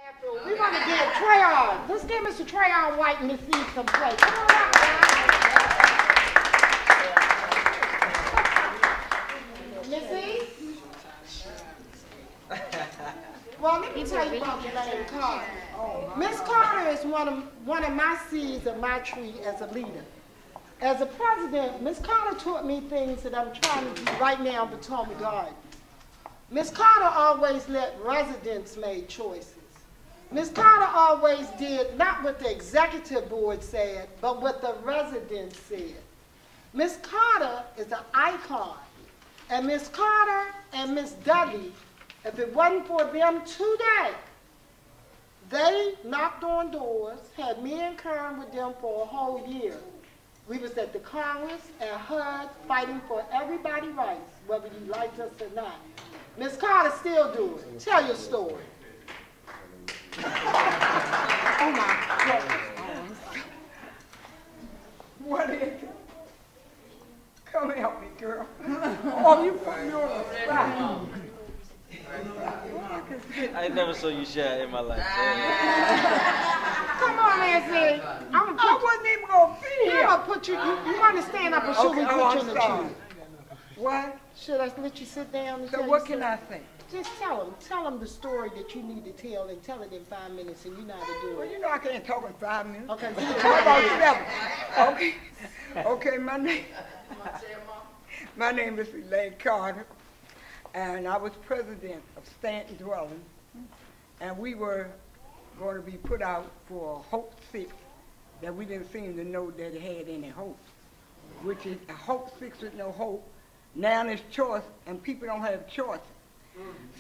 We're going to get Trayon. Let's give Mr. Trayon White and Miss C some play. Come on out, guys. Miss C? Well, let me tell you about Elaine Carter. Miss Carter is one of my seeds of my tree as a leader. As a president, Miss Carter taught me things that I'm trying to do right now in Potomac Gardens. Miss Carter always let residents make choices. Miss Carter always did not what the executive board said, but what the residents said. Miss Carter is an icon. And Miss Carter and Miss Dudley, if it wasn't for them today, they knocked on doors, had me and Kern with them for a whole year. We was at the Congress and HUD fighting for everybody's rights, whether you liked us or not. Miss Carter still do it. Tell your story. Oh my goodness. What is it? Come help me, girl. Oh, you put me on the spot. I never saw you shy in my life. Come on, Nancy. I wasn't even going to be here. I'm going to put you, you want to stand up or should we put you in the chair? What? Should I let you sit down? And So what can I say? Just tell them the story that you need to tell and tell it in 5 minutes and you know how to do Well, it. you know I can't talk in 5 minutes. Okay. How about 7? Okay. Okay, my name is Elaine Carter, and I was president of Stanton Dwelling, and we were going to be put out for Hope 6 that we didn't seem to know that it had any hope, which is a Hope 6 with no hope. Now there's choice, and people don't have choice.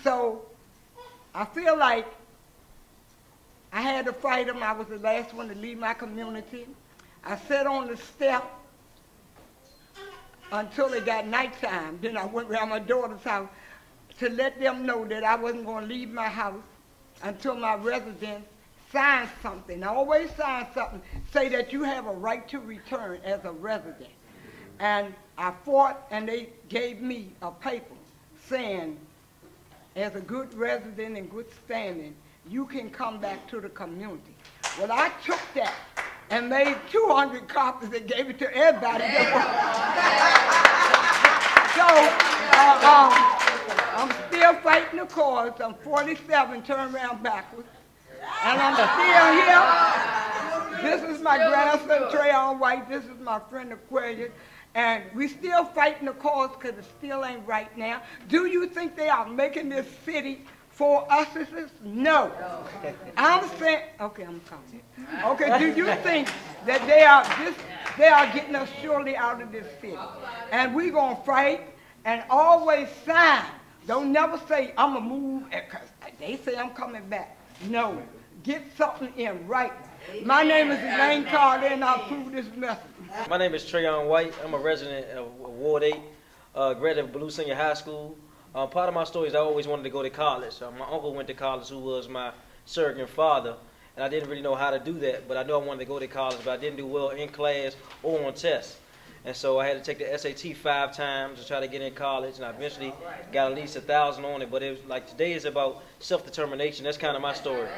So I feel like I had to fight them. I was the last one to leave my community. I sat on the step until it got nighttime. Then I went around my daughter's house to let them know that I wasn't going to leave my house until my residents signed something. I always sign something, say that you have a right to return as a resident. And I fought, and they gave me a paper saying, as a good resident in good standing, you can come back to the community. Well, I took that and made 200 copies and gave it to everybody. So, I'm still fighting the cause. I'm 47, turn around backwards. And I'm still here. This is my grandson, Trayon White. This is my friend Aquarius. And we still fighting the cause because it still ain't right now. Do you think they are making this city for us? No. I'm saying, okay, I'm coming. Okay, do you think that they are getting us surely out of this city? And we're going to fight and always sign. Don't never say, I'm going to move, because they say I'm coming back. No. Get something in right. My name is Elaine Carter, and I'll prove this message. My name is Trayon White. I'm a resident of Ward 8, graduate of Blue Senior High School. Part of my story is I always wanted to go to college. My uncle went to college, who was my surrogate father, and I didn't really know how to do that, but I knew I wanted to go to college, but I didn't do well in class or on tests. And so I had to take the SAT 5 times to try to get in college, and I eventually got at least 1,000 on it. But it was like today is about self-determination. That's kind of my story.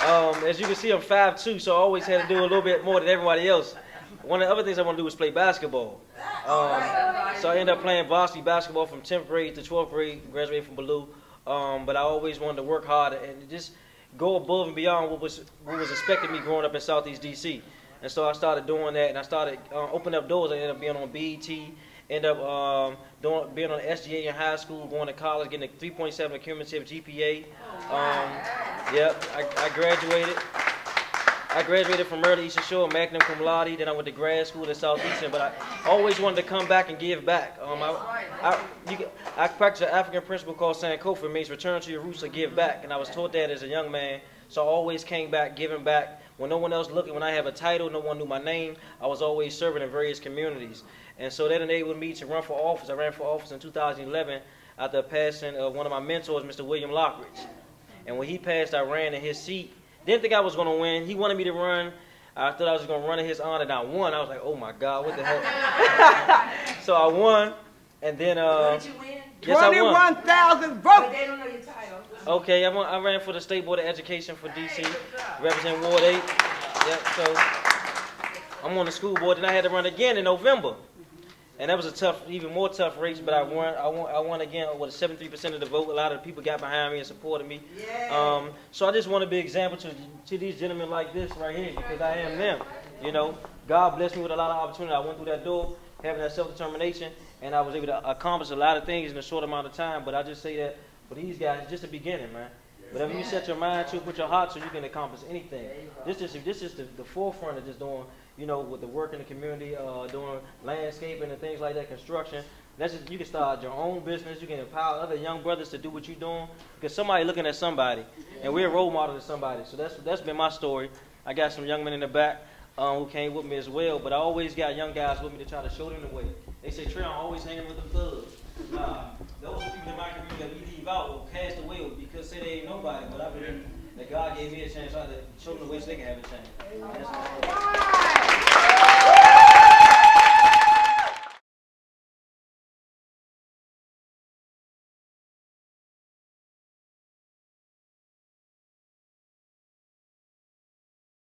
As you can see, I'm 5'2", so I always had to do a little bit more than everybody else. One of the other things I want to do was play basketball. So I ended up playing varsity basketball from 10th grade to 12th grade, graduated from Blue. But I always wanted to work harder and just go above and beyond what was expected of me growing up in Southeast D.C. And so I started doing that, and I started opening up doors. I ended up being on BET, ended up being on the SGA in high school, going to college, getting a 3.7 cumulative GPA. I graduated. I graduated from Murder Eastern Shore, magna cum laude. Then I went to grad school at Southeastern, but I always wanted to come back and give back. I practice an African principle called Sankofa. It means return to your roots or give back. And I was taught that as a young man, so I always came back giving back. When no one else looking, when I have a title, no one knew my name, I was always serving in various communities. And so that enabled me to run for office. I ran for office in 2011 after the passing of one of my mentors, Mr. William Lockridge. And when he passed, I ran in his seat. Didn't think I was going to win. He wanted me to run. I thought I was going to run in his honor, and I won. I was like, oh my God, what the hell? So I won, and then... Where did you win? Yes, I won. 21,000 votes. They don't know your title. Okay, I ran for the State Board of Education for DC, representing Ward 8. Yep, so I'm on the school board, and I had to run again in November. And that was a tough, even more tough race, but I won again with 73% of the vote. A lot of people got behind me and supported me. Yeah. So I just want to be an example to these gentlemen like this right here, because I am them. You know, God blessed me with a lot of opportunity. I went through that door, having that self-determination, and I was able to accomplish a lot of things in a short amount of time. But I just say that for these guys, it's just the beginning, man. Whatever you set your mind to, put your heart to, you can accomplish anything. This is the forefront of just doing, you know, with the work in the community, doing landscaping and things like that, construction. That's just, you can start your own business. You can empower other young brothers to do what you're doing, because somebody looking at somebody, and we're a role model to somebody. So that's been my story. I got some young men in the back who came with me as well, but I always got young guys with me to try to show them the way. They say, Trayon, always hanging with the thugs. Nah, those people in my community that we leave out will pass the way because say they ain't nobody, but I believe that God gave me a chance to show them the way so they can have a chance.